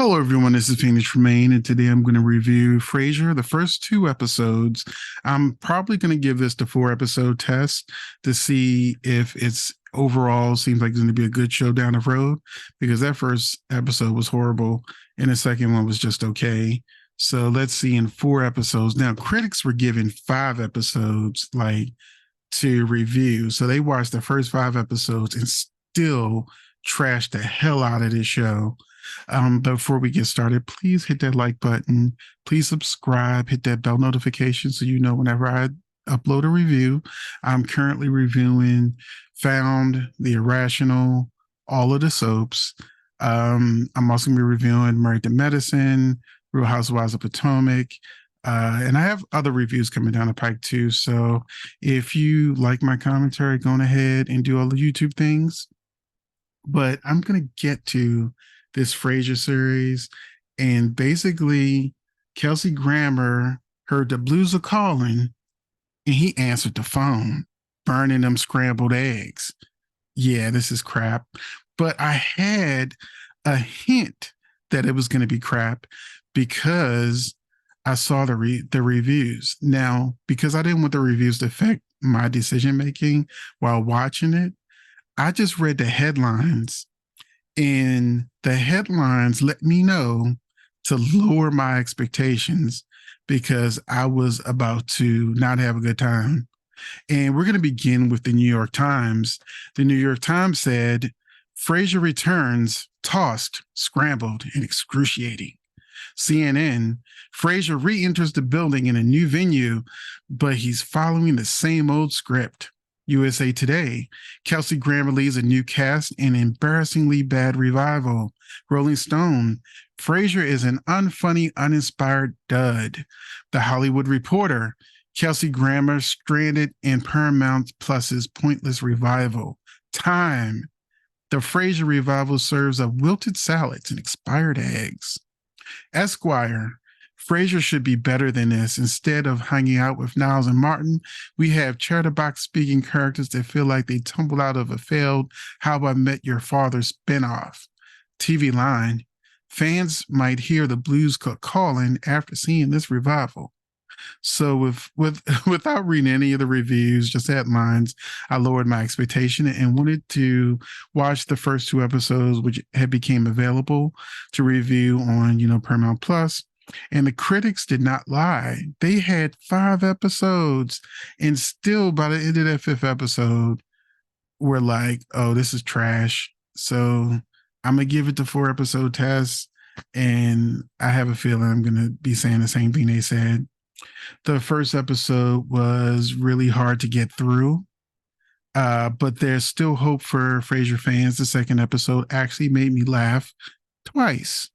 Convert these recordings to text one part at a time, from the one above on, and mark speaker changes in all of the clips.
Speaker 1: Hello, everyone. This is Phoenix Remain, and today I'm going to review Fraiser, the first two episodes. I'm probably going to give this the 4 episode test to see if it's overall seems like it's going to be a good show down the road because that first episode was horrible and the second one was just okay. So let's see in 4 episodes. Now, critics were given 5 episodes to review. So they watched the first 5 episodes and still trashed the hell out of this show. Before we get started, please hit that like button. Please subscribe, hit that bell notification so you know whenever I upload a review. I'm currently reviewing Found, The Irrational, all of the soaps. I'm also going to be reviewing Married to Medicine, Real Housewives of Potomac, and I have other reviews coming down the pike too. So if you like my commentary, go ahead and do all the YouTube things. But I'm going to get to this Frasier series. And basically, Kelsey Grammer heard the blues are calling and he answered the phone, burning them scrambled eggs. Yeah, this is crap. But I had a hint that it was going to be crap because I saw the reviews. Now, because I didn't want the reviews to affect my decision making while watching it, I just read the headlines, and the headlines let me know to lower my expectations because I was about to not have a good time. And we're going to begin with the New York Times. The New York Times said, Frasier returns, tossed, scrambled, and excruciating. CNN, Frasier re-enters the building in a new venue, but he's following the same old script. USA Today, Kelsey Grammer leads a new cast in embarrassingly bad revival. Rolling Stone, Frasier is an unfunny, uninspired dud. The Hollywood Reporter, Kelsey Grammer stranded in Paramount Plus's pointless revival. Time, the Frasier revival serves up wilted salads and expired eggs. Esquire, Frasier should be better than this. Instead of hanging out with Niles and Martin, we have chatterbox speaking characters that feel like they tumbled out of a failed How I Met Your Father spinoff. TV Line, fans might hear the blues calling after seeing this revival. So without reading any of the reviews, just headlines, I lowered my expectation and wanted to watch the first 2 episodes, which had became available to review on, Paramount Plus. And the critics did not lie. They had 5 episodes, and still by the end of that 5th episode, we're like, oh, this is trash. So I'm gonna give it the 4 episode test, and I have a feeling I'm gonna be saying the same thing they said. The first episode was really hard to get through, but there's still hope for Frasier fans. The second episode actually made me laugh twice.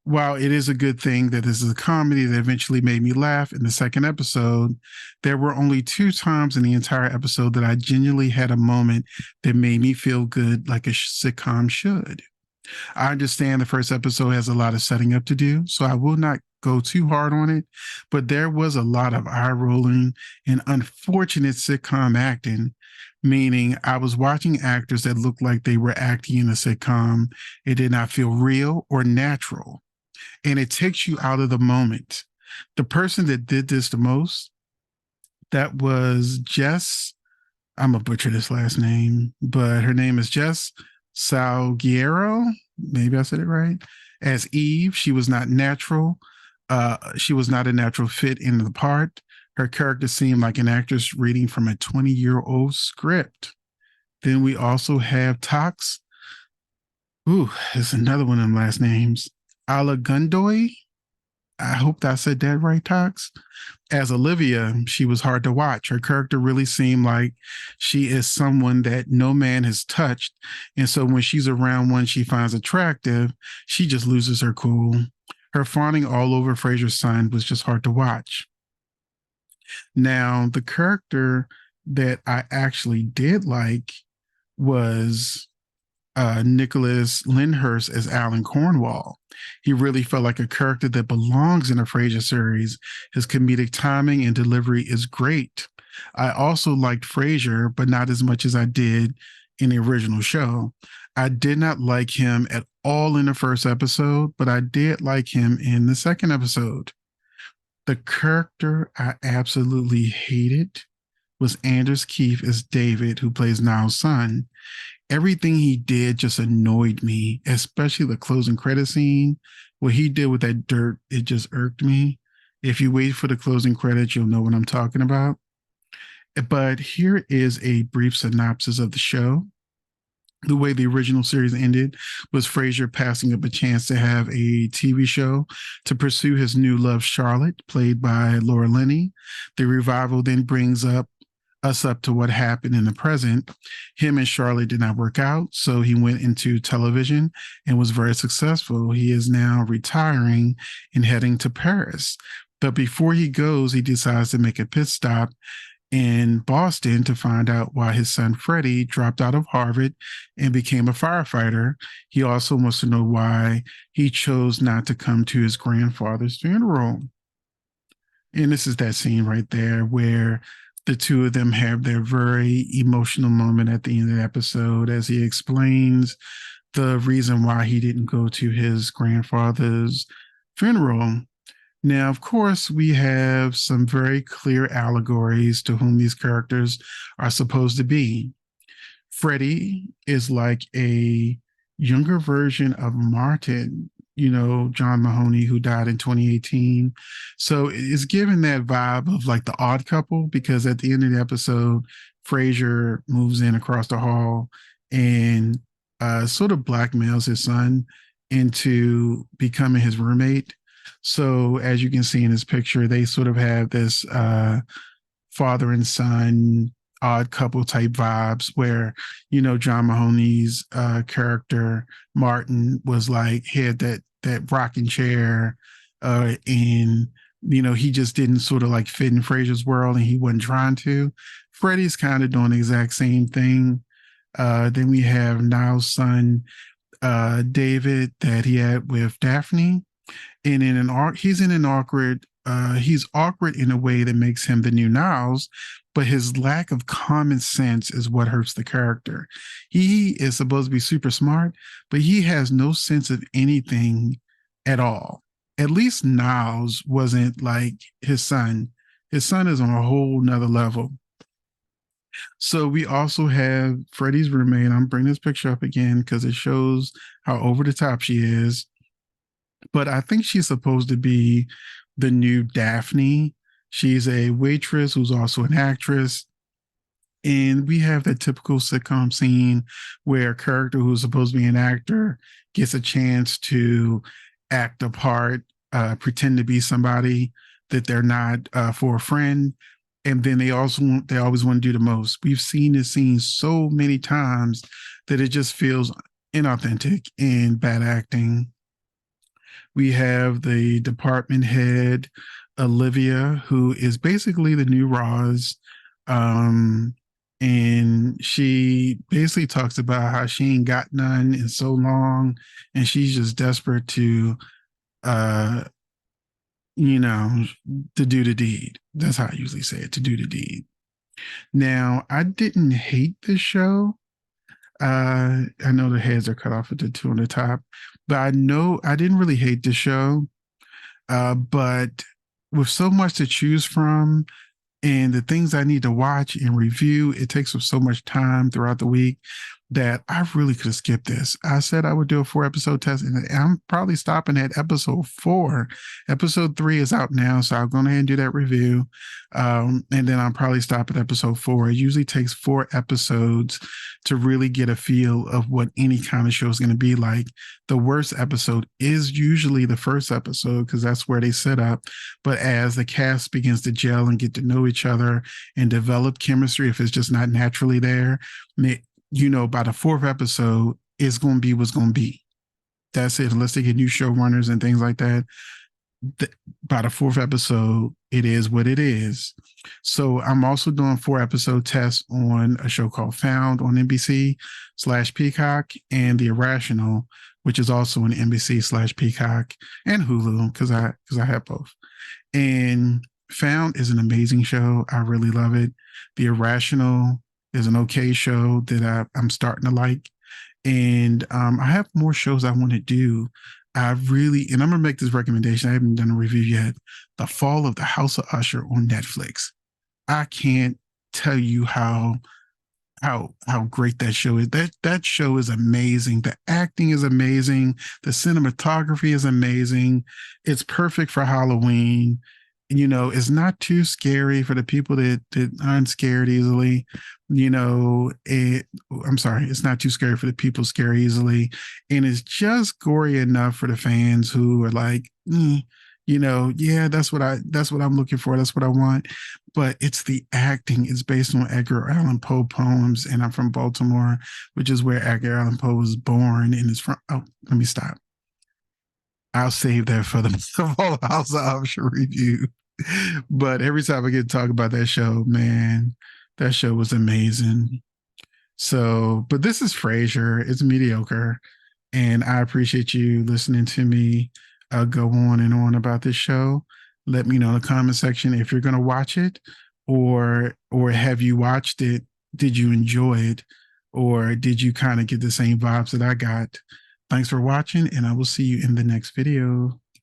Speaker 1: While it is a good thing that this is a comedy that eventually made me laugh in the second episode, there were only 2 times in the entire episode that I genuinely had a moment that made me feel good like a sitcom should. I understand the first episode has a lot of setting up to do, so I will not go too hard on it, but there was a lot of eye rolling and unfortunate sitcom acting, meaning I was watching actors that looked like they were acting in a sitcom. It did not feel real or natural, and it takes you out of the moment. The person that did this the most, that was Jess. I'm gonna butcher this last name, but her name is Jess Salguero. Maybe I said it right. As Eve, she was not natural. She was not a natural fit into the part. Her character seemed like an actress reading from a 20-year-old script. Then we also have Tox. Ooh, there's another one of them last names. Alagundoy. I hope I said that right, Tox. As Olivia, she was hard to watch. Her character really seemed like she is someone that no man has touched. And so when she's around one she finds attractive, she just loses her cool. Her fawning all over Frasier's son was just hard to watch. Now, the character that I actually did like was Nicholas Lyndhurst as Alan Cornwall. He really felt like a character that belongs in a Frasier series. His comedic timing and delivery is great. I also liked Frasier, but not as much as I did in the original show. I did not like him at all in the first episode, but I did like him in the second episode. The character I absolutely hated was Anders Keefe as David, who plays Niall's son. Everything he did just annoyed me, especially the closing credit scene. What he did with that dirt, it just irked me. If you wait for the closing credits, you'll know what I'm talking about. But here is a brief synopsis of the show. The way the original series ended was Fraiser passing up a chance to have a TV show to pursue his new love, Charlotte, played by Laura Linney. The revival then brings us up to what happened in the present. Him and Charlotte did not work out, so he went into television and was very successful. He is now retiring and heading to Paris. But before he goes, he decides to make a pit stop in Boston to find out why his son Freddie dropped out of Harvard and became a firefighter. He also wants to know why he chose not to come to his grandfather's funeral. And this is that scene right there where the two of them have their very emotional moment at the end of the episode as he explains the reason why he didn't go to his grandfather's funeral. Now, of course, we have some very clear allegories to whom these characters are supposed to be. Freddie is like a younger version of Martin, John Mahoney, who died in 2018. So it's given that vibe of like the odd couple, because at the end of the episode, Fraiser moves in across the hall and sort of blackmails his son into becoming his roommate. So as you can see in this picture, they sort of have this father and son odd couple type vibes where, John Mahoney's character, Martin, was like, had that rocking chair and, he just didn't sort of like fit in Fraiser's world and he wasn't trying to. Freddie's kind of doing the exact same thing. Then we have Niall's son, David, that he had with Daphne. And he's awkward in a way that makes him the new Niles, but his lack of common sense is what hurts the character. He is supposed to be super smart, but he has no sense of anything at all. At least Niles wasn't like his son. His son is on a whole nother level. So we also have Freddie's roommate. I'm bringing this picture up again because it shows how over the top she is. But I think she's supposed to be the new Daphne. She's a waitress who's also an actress. And we have that typical sitcom scene where a character who's supposed to be an actor gets a chance to act a part, pretend to be somebody that they're not, for a friend. And then they always want to do the most. We've seen this scene so many times that it just feels inauthentic and bad acting. We have the department head, Olivia, who is basically the new Roz. And she basically talks about how she ain't got none in so long. And she's just desperate to, to do the deed. That's how I usually say it, to do the deed. Now, I didn't hate this show. I know the heads are cut off at the two on the top, but I know I didn't really hate the show. But with so much to choose from and the things I need to watch and review, it takes up so much time throughout the week that I really could have skipped this. I said I would do a 4-episode test, and I'm probably stopping at episode 4. Episode 3 is out now, so I'll go ahead and do that review. And then I'll probably stop at episode 4. It usually takes 4 episodes to really get a feel of what any kind of show is going to be like. The worst episode is usually the first episode because that's where they set up. But as the cast begins to gel and get to know each other and develop chemistry, if it's just not naturally there, by the 4th episode, it's going to be what's going to be. That's it. Unless they get new showrunners and things like that. By the 4th episode, it is what it is. So I'm also doing 4-episode tests on a show called Found on NBC/Peacock and The Irrational, which is also on NBC/Peacock and Hulu because I have both. And Found is an amazing show. I really love it. The Irrational is an okay show that I'm starting to like. And I have more shows I want to do. I really, and I'm gonna make this recommendation. I haven't done a review yet. The Fall of the House of Usher on Netflix. I can't tell you how great that show is. That show is amazing. The acting is amazing. The cinematography is amazing. It's perfect for Halloween. You know, it's not too scary for the people that aren't scared easily. You know, I'm sorry, it's not too scary for the people scared easily, and it's just gory enough for the fans who are like, you know, yeah, that's what I'm looking for. That's what I want. But it's the acting. It's based on Edgar Allan Poe poems, and I'm from Baltimore, which is where Edgar Allan Poe was born. And it's from. Oh, let me stop. I'll save that for the Full House Option review. But every time I get to talk about that show, man, that show was amazing. So, but this is Frasier. It's mediocre. And I appreciate you listening to me go on and on about this show. Let me know in the comment section if you're going to watch it, or have you watched it? Did you enjoy it? Or did you kind of get the same vibes that I got? Thanks for watching, and I will see you in the next video.